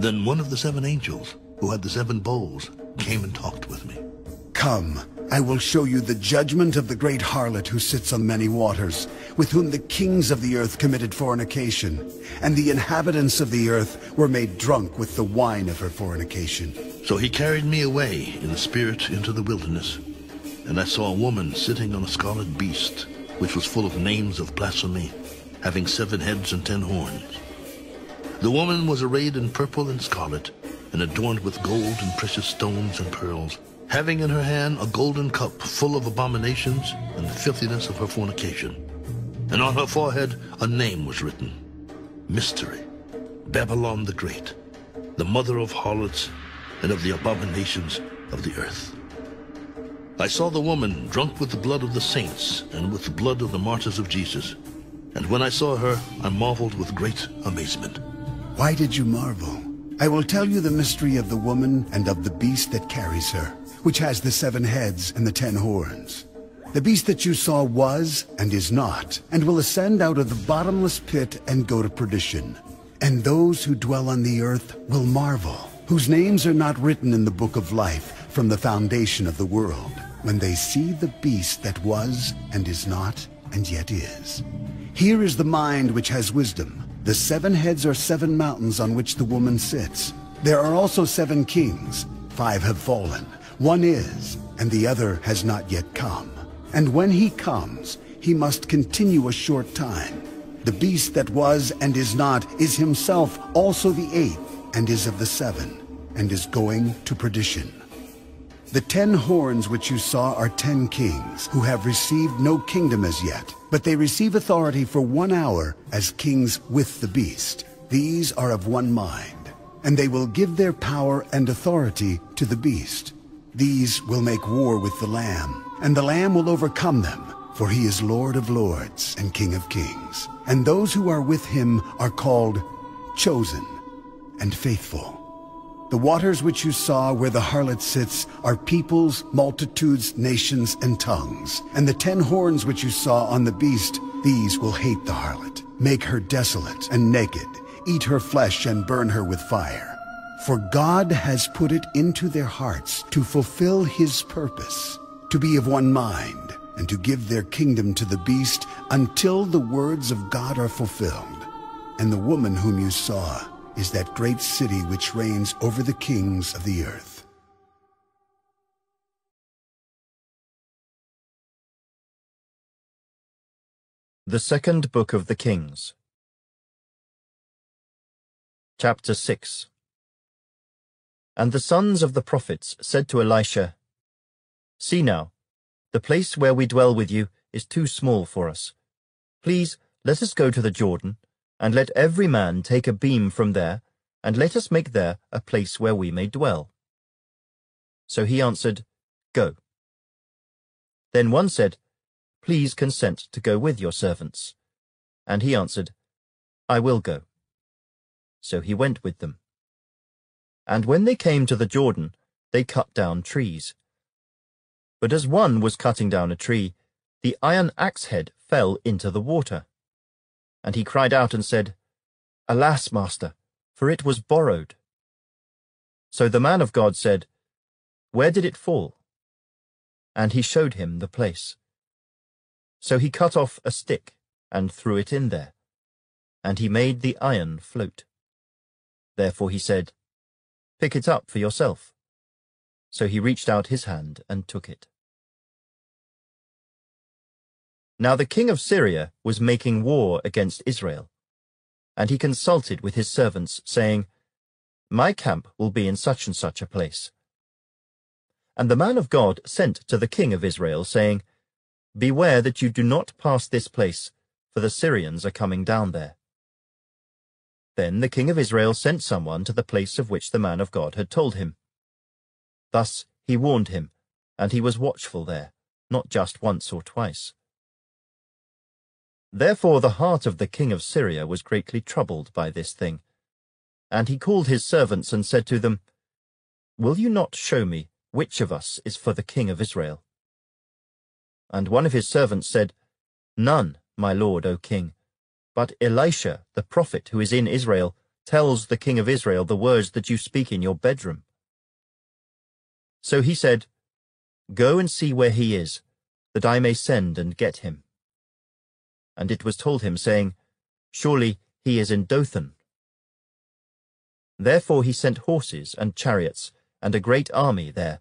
Then one of the 7 angels, who had the 7 bowls, came and talked with me. Come, I will show you the judgment of the great harlot who sits on many waters, with whom the kings of the earth committed fornication, and the inhabitants of the earth were made drunk with the wine of her fornication. So he carried me away in the spirit into the wilderness, and I saw a woman sitting on a scarlet beast, which was full of names of blasphemy, having 7 heads and 10 horns. The woman was arrayed in purple and scarlet, and adorned with gold and precious stones and pearls, having in her hand a golden cup full of abominations and the filthiness of her fornication. And on her forehead a name was written, Mystery, Babylon the Great, the mother of harlots and of the abominations of the earth. I saw the woman drunk with the blood of the saints and with the blood of the martyrs of Jesus. And when I saw her, I marveled with great amazement. Why did you marvel? I will tell you the mystery of the woman and of the beast that carries her, which has the 7 heads and the 10 horns. The beast that you saw was and is not, and will ascend out of the bottomless pit and go to perdition. And those who dwell on the earth will marvel, whose names are not written in the book of life from the foundation of the world, when they see the beast that was and is not and yet is. Here is the mind which has wisdom. The 7 heads are 7 mountains on which the woman sits. There are also 7 kings. 5 have fallen. 1 is, and the other has not yet come. And when he comes, he must continue a short time. The beast that was and is not is himself also the 8th, and is of the 7, and is going to perdition. The 10 horns which you saw are 10 kings, who have received no kingdom as yet, but they receive authority for 1 hour as kings with the beast. These are of one mind, and they will give their power and authority to the beast. These will make war with the Lamb, and the Lamb will overcome them, for he is Lord of lords and King of kings. And those who are with him are called Chosen and Faithful. The waters which you saw where the harlot sits are peoples, multitudes, nations, and tongues. And the 10 horns which you saw on the beast, these will hate the harlot, make her desolate and naked, eat her flesh and burn her with fire. For God has put it into their hearts to fulfill his purpose, to be of one mind, and to give their kingdom to the beast until the words of God are fulfilled. And the woman whom you saw is that great city which reigns over the kings of the earth. The Second Book of the Kings. Chapter 6. And the sons of the prophets said to Elisha, See now, the place where we dwell with you is too small for us. Please, let us go to the Jordan, and let every man take a beam from there, and let us make there a place where we may dwell. So he answered, Go. Then one said, Please consent to go with your servants. And he answered, I will go. So he went with them. And when they came to the Jordan, they cut down trees. But as one was cutting down a tree, the iron axe head fell into the water. And he cried out and said, Alas, master, for it was borrowed. So the man of God said, Where did it fall? And he showed him the place. So he cut off a stick and threw it in there, and he made the iron float. Therefore he said, Pick it up for yourself. So he reached out his hand and took it. Now the king of Syria was making war against Israel, and he consulted with his servants, saying, My camp will be in such and such a place. And the man of God sent to the king of Israel, saying, Beware that you do not pass this place, for the Syrians are coming down there. Then the king of Israel sent someone to the place of which the man of God had told him. Thus he warned him, and he was watchful there, not just once or twice. Therefore the heart of the king of Syria was greatly troubled by this thing. And he called his servants and said to them, Will you not show me which of us is for the king of Israel? And one of his servants said, None, my lord, O king, but Elisha the prophet who is in Israel tells the king of Israel the words that you speak in your bedroom." So he said, "Go and see where he is, that I may send and get him." And it was told him, saying, "Surely he is in Dothan." Therefore he sent horses and chariots and a great army there,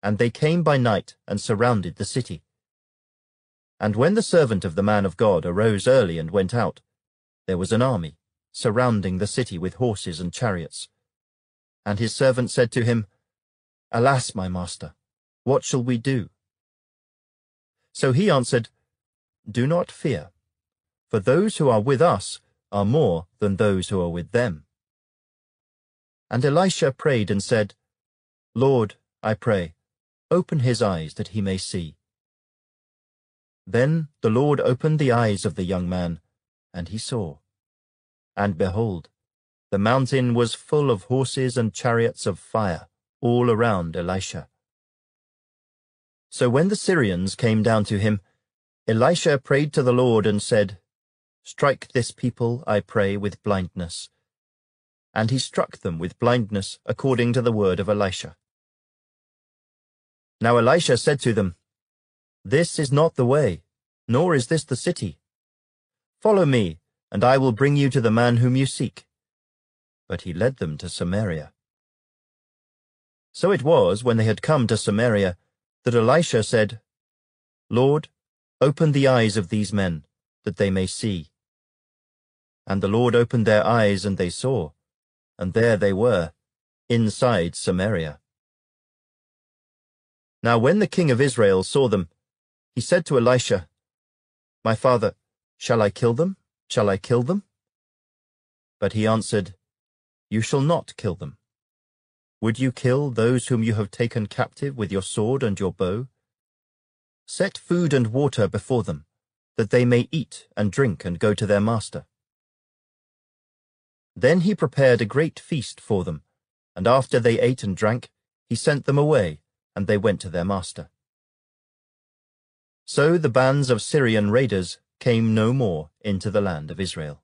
and they came by night and surrounded the city. And when the servant of the man of God arose early and went out, there was an army surrounding the city with horses and chariots. And his servant said to him, "Alas, my master, what shall we do?" So he answered, "Do not fear, for those who are with us are more than those who are with them." And Elisha prayed and said, "Lord, I pray, open his eyes that he may see." Then the Lord opened the eyes of the young man, and he saw. And behold, the mountain was full of horses and chariots of fire all around Elisha. So when the Syrians came down to him, Elisha prayed to the Lord and said, "Strike this people, I pray, with blindness." And he struck them with blindness according to the word of Elisha. Now Elisha said to them, "This is not the way, nor is this the city. Follow me, and I will bring you to the man whom you seek." But he led them to Samaria. So it was, when they had come to Samaria, that Elisha said, "Lord, open the eyes of these men, that they may see." And the Lord opened their eyes, and they saw, and there they were, inside Samaria. Now when the king of Israel saw them, he said to Elisha, "My father, shall I kill them? Shall I kill them?" But he answered, "You shall not kill them. Would you kill those whom you have taken captive with your sword and your bow? Set food and water before them, that they may eat and drink and go to their master." Then he prepared a great feast for them, and after they ate and drank, he sent them away, and they went to their master. So the bands of Syrian raiders came no more into the land of Israel.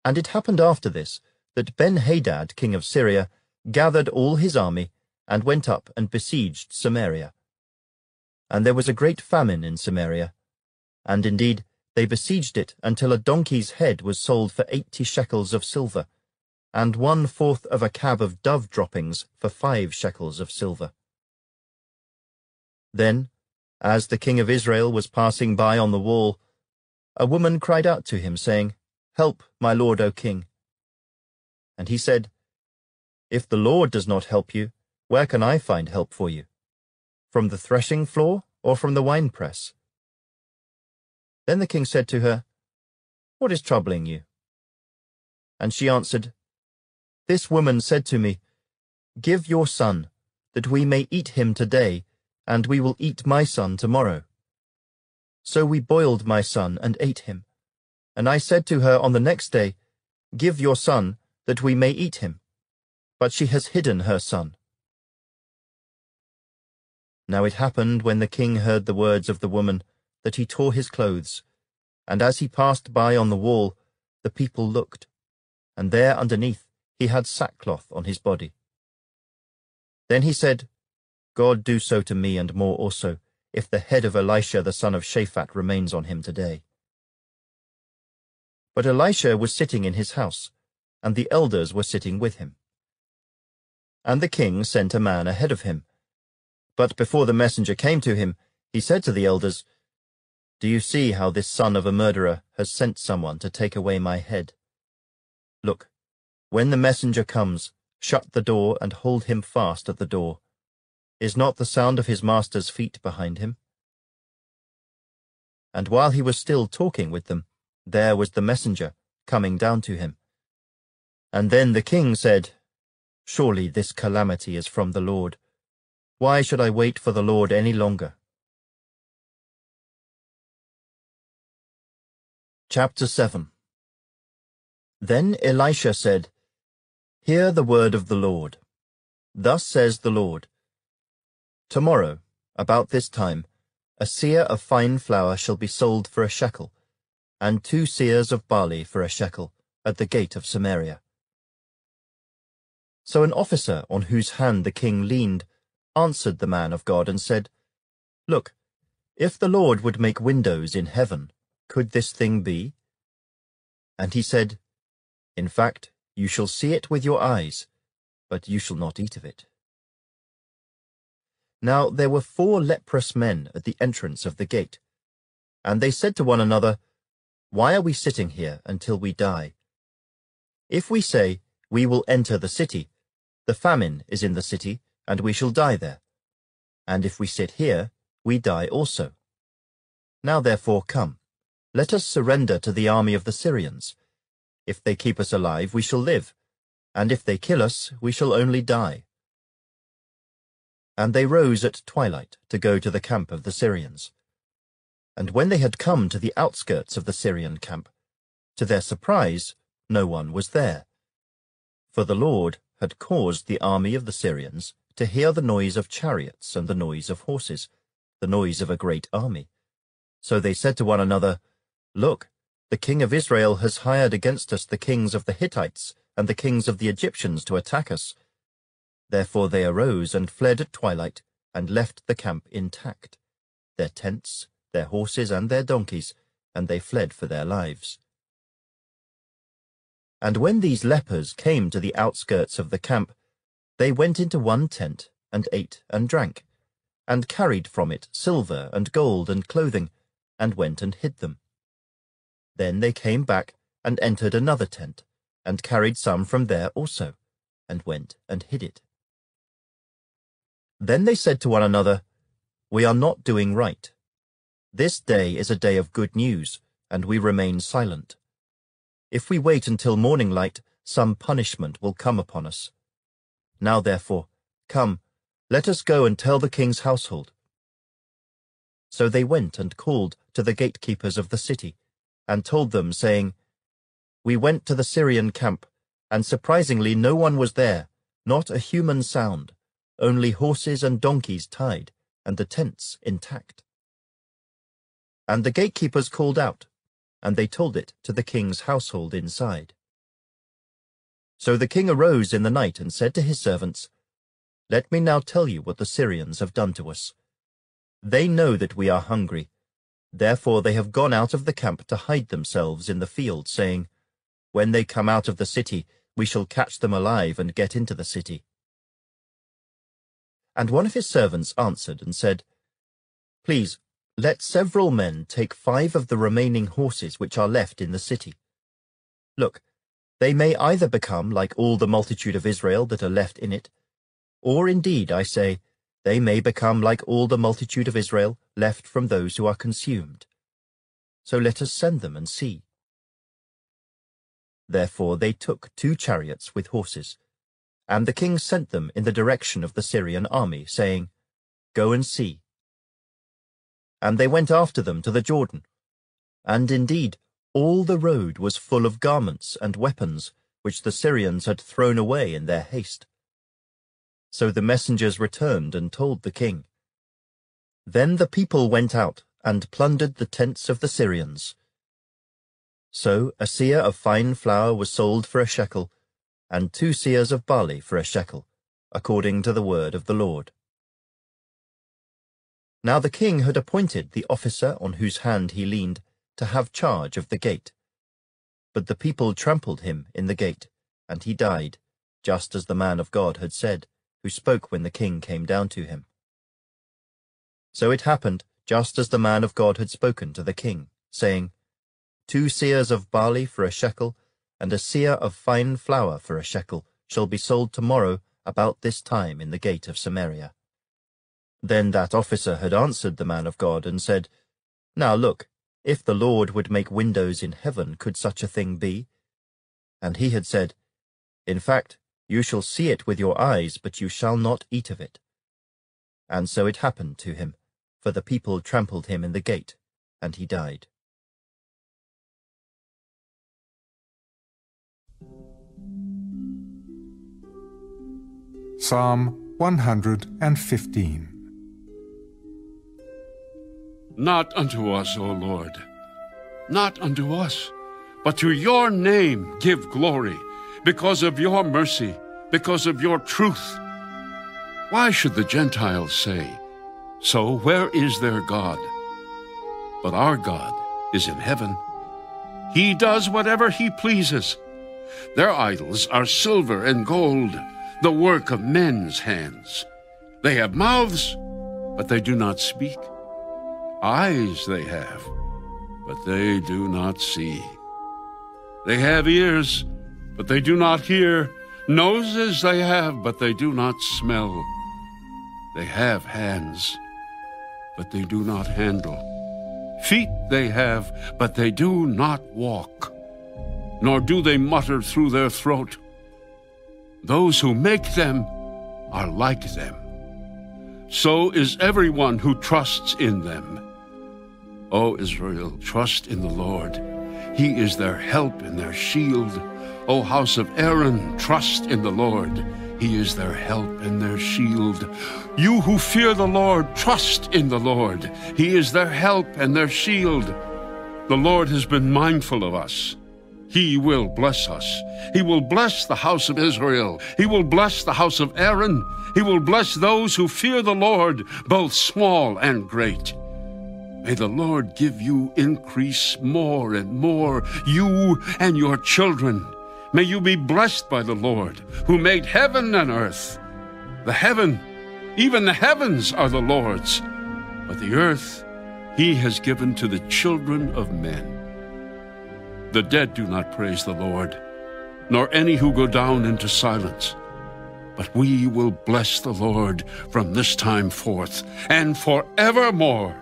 And it happened after this, that Ben-Hadad, king of Syria, gathered all his army, and went up and besieged Samaria. And there was a great famine in Samaria, and indeed they besieged it until a donkey's head was sold for 80 shekels of silver, and 1/4 of a cab of dove droppings for 5 shekels of silver. Then, as the king of Israel was passing by on the wall, a woman cried out to him, saying, "Help, my lord, O king." And he said, "If the Lord does not help you, where can I find help for you? From the threshing floor or from the winepress?" Then the king said to her, "What is troubling you?" And she answered, "This woman said to me, 'Give your son, that we may eat him today, and we will eat my son tomorrow.' So we boiled my son and ate him. And I said to her on the next day, 'Give your son, that we may eat him.' But she has hidden her son." Now it happened, when the king heard the words of the woman, that he tore his clothes, and as he passed by on the wall, the people looked, and there underneath he had sackcloth on his body. Then he said, "God do so to me and more also, if the head of Elisha the son of Shaphat remains on him today." But Elisha was sitting in his house, and the elders were sitting with him. And the king sent a man ahead of him. But before the messenger came to him, he said to the elders, "Do you see how this son of a murderer has sent someone to take away my head? Look, when the messenger comes, shut the door and hold him fast at the door. Is not the sound of his master's feet behind him?" And while he was still talking with them, there was the messenger coming down to him. And then the king said, "Surely this calamity is from the Lord. Why should I wait for the Lord any longer?" Chapter 7. Then Elisha said, "Hear the word of the Lord. Thus says the Lord, Tomorrow, about this time, a seah of fine flour shall be sold for a shekel, and 2 seahs of barley for a shekel, at the gate of Samaria. So an officer on whose hand the king leaned answered the man of God and said, Look, if the Lord would make windows in heaven, could this thing be? And he said, In fact, you shall see it with your eyes, but you shall not eat of it. Now there were 4 leprous men at the entrance of the gate, and they said to one another, Why are we sitting here until we die? If we say, We will enter the city, the famine is in the city, and we shall die there. And if we sit here, we die also. Now therefore come, let us surrender to the army of the Syrians. If they keep us alive, we shall live, and if they kill us, we shall only die. And they rose at twilight to go to the camp of the Syrians. And when they had come to the outskirts of the Syrian camp, to their surprise, no one was there. For the Lord had caused the army of the Syrians to hear the noise of chariots and the noise of horses, the noise of a great army. So they said to one another, Look, the king of Israel has hired against us the kings of the Hittites and the kings of the Egyptians to attack us. Therefore they arose and fled at twilight, and left the camp intact, their tents, their horses, and their donkeys, and they fled for their lives. And when these lepers came to the outskirts of the camp, they went into one tent, and ate and drank, and carried from it silver and gold and clothing, and went and hid them. Then they came back and entered another tent, and carried some from there also, and went and hid it. Then they said to one another, We are not doing right. This day is a day of good news, and we remain silent. If we wait until morning light, some punishment will come upon us. Now therefore, come, let us go and tell the king's household. So they went and called to the gatekeepers of the city, and told them, saying, We went to the Syrian camp, and surprisingly no one was there, not a human sound, only horses and donkeys tied, and the tents intact. And the gatekeepers called out, and they told it to the king's household inside. So the king arose in the night and said to his servants, Let me now tell you what the Syrians have done to us. They know that we are hungry. Therefore they have gone out of the camp to hide themselves in the field, saying, When they come out of the city, we shall catch them alive and get into the city. And one of his servants answered and said, Please, let several men take 5 of the remaining horses which are left in the city. Look, they may either become like all the multitude of Israel that are left in it, or indeed, I say, they may become like all the multitude of Israel left from those who are consumed. So let us send them and see. Therefore they took 2 chariots with horses, and the king sent them in the direction of the Syrian army, saying, Go and see. And they went after them to the Jordan. And indeed, all the road was full of garments and weapons, which the Syrians had thrown away in their haste. So the messengers returned and told the king. Then the people went out and plundered the tents of the Syrians. So a seah of fine flour was sold for a shekel, and 2 seahs of barley for a shekel, according to the word of the Lord. Now the king had appointed the officer on whose hand he leaned to have charge of the gate. But the people trampled him in the gate, and he died, just as the man of God had said, who spoke when the king came down to him. So it happened, just as the man of God had spoken to the king, saying, 2 seahs of barley for a shekel, and a seah of fine flour for a shekel shall be sold tomorrow about this time in the gate of Samaria. Then that officer had answered the man of God and said, Now look, if the Lord would make windows in heaven, could such a thing be? And he had said, In fact, you shall see it with your eyes, but you shall not eat of it. And so it happened to him, for the people trampled him in the gate, and he died. Psalm 115. Not unto us, O Lord, not unto us, but to your name give glory, because of your mercy, because of your truth. Why should the Gentiles say, so where is their God? But our God is in heaven. He does whatever he pleases. Their idols are silver and gold, the work of men's hands. They have mouths, but they do not speak. Eyes they have, but they do not see. They have ears, but they do not hear. Noses they have, but they do not smell. They have hands, but they do not handle. Feet they have, but they do not walk, nor do they mutter through their throat. Those who make them are like them. So is everyone who trusts in them. O Israel, trust in the Lord. He is their help and their shield. O house of Aaron, trust in the Lord. He is their help and their shield. You who fear the Lord, trust in the Lord. He is their help and their shield. The Lord has been mindful of us. He will bless us. He will bless the house of Israel. He will bless the house of Aaron. He will bless those who fear the Lord, both small and great. May the Lord give you increase more and more, you and your children. May you be blessed by the Lord, who made heaven and earth. The heaven, even the heavens, are the Lord's, but the earth he has given to the children of men. The dead do not praise the Lord, nor any who go down into silence. But we will bless the Lord from this time forth and forevermore.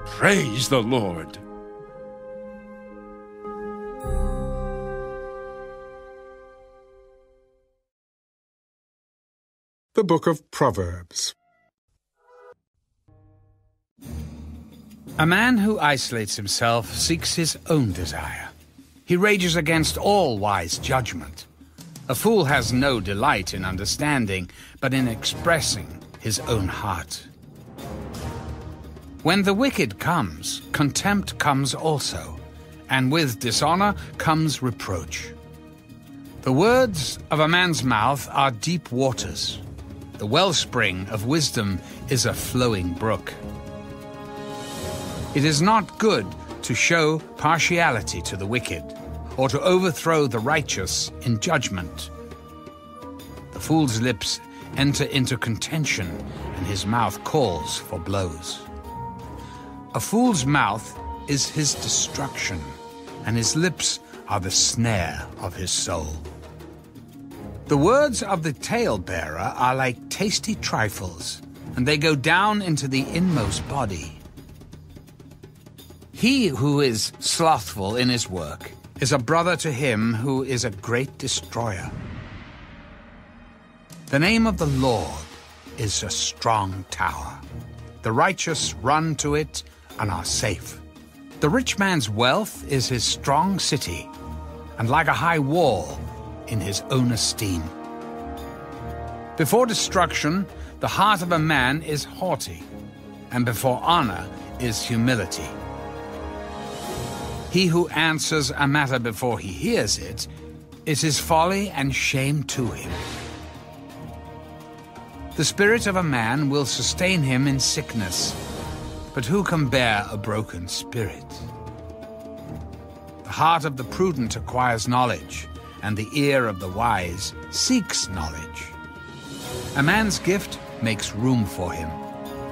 Praise the Lord. The Book of Proverbs. A man who isolates himself seeks his own desire. He rages against all wise judgment. A fool has no delight in understanding, but in expressing his own heart. When the wicked comes, contempt comes also, and with dishonor comes reproach. The words of a man's mouth are deep waters. The wellspring of wisdom is a flowing brook. It is not good to show partiality to the wicked, or to overthrow the righteous in judgment. The fool's lips enter into contention, and his mouth calls for blows. A fool's mouth is his destruction, and his lips are the snare of his soul. The words of the talebearer are like tasty trifles, and they go down into the inmost body. He who is slothful in his work is a brother to him who is a great destroyer. The name of the Lord is a strong tower. The righteous run to it and are safe. The rich man's wealth is his strong city, and like a high wall in his own esteem. Before destruction, the heart of a man is haughty, and before honor is humility. He who answers a matter before he hears it, it is folly and shame to him. The spirit of a man will sustain him in sickness, but who can bear a broken spirit? The heart of the prudent acquires knowledge, and the ear of the wise seeks knowledge. A man's gift makes room for him,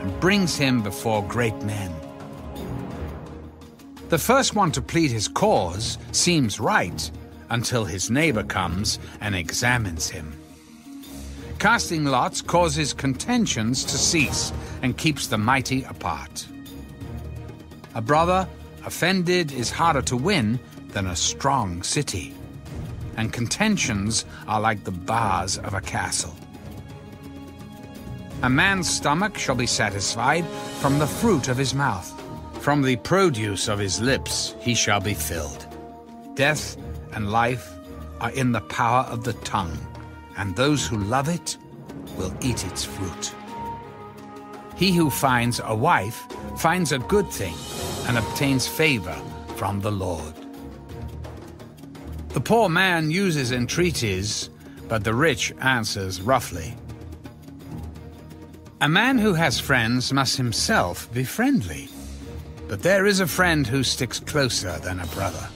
and brings him before great men. The first one to plead his cause seems right, until his neighbor comes and examines him. Casting lots causes contentions to cease, and keeps the mighty apart. A brother offended is harder to win than a strong city, and contentions are like the bars of a castle. A man's stomach shall be satisfied from the fruit of his mouth. From the produce of his lips he shall be filled. Death and life are in the power of the tongue, and those who love it will eat its fruit. He who finds a wife finds a good thing and obtains favor from from the Lord. The poor man uses entreaties, but the rich answers roughly. A man who has friends must himself be friendly, but there is a friend who sticks closer than a brother.